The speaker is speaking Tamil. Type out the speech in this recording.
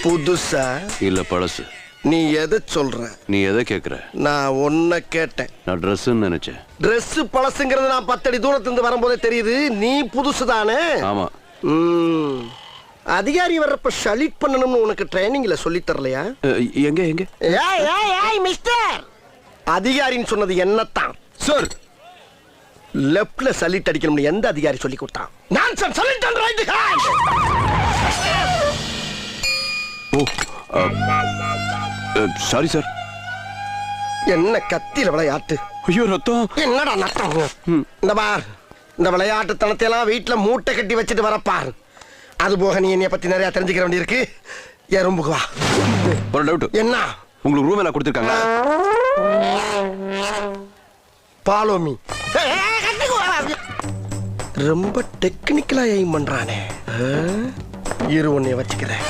புதுசா இல்ல பழசு. நீ எதை சொல்ற? நீ எதை கேக்குற? நான் ஒன்ன கேட்டேன். நான் ட்ரெஸ்ன்னு நினைச்சேன். Dress பழசுங்கிறது நான் 10 அடி தூரத்துல இருந்து வரும்போதே தெரியுது. நீ புதுசு தானே? ஆமா. அதிகாரி வர்றப்ப ஷலிட் பண்ணணும்னு உனக்கு ட்ரைனிங்ல சொல்லி தரலையா? எங்க எங்க? ஏய் மிஸ்டர், அதிகாரின்னு சொன்னது என்னத்தான் சார். லெஃப்ட்ல சலிட் அடிக்கணும்னு எந்த அதிகாரி சொல்லி கொடுத்தான்? Nonsense. Solid and right hand. Oh sorry sir. என்ன கத்தியில விளையாட்டு? ஐயோ ரத்தம். என்னடா நட்டம்? இந்த பார், இந்த விளையாட்டு தனத்தை எல்லாம் வீட்டுல மூட்டை கட்டி வச்சுட்டு வரப்பார். அது போக நீ என்னைய பத்தி நிறைய தெரிஞ்சுக்கிற வேண்டியிருக்கு. எறும்புக்கு வா. ஒரு டவுட். என்ன? உங்களுக்கு ரூம் எல்லாம் கொடுத்துருக்காங்க? Follow me. ரொம்ப டெக்னிக்கலா எய்ம் பண்றானே. இரு உன்னைய வச்சுக்கிறேன்.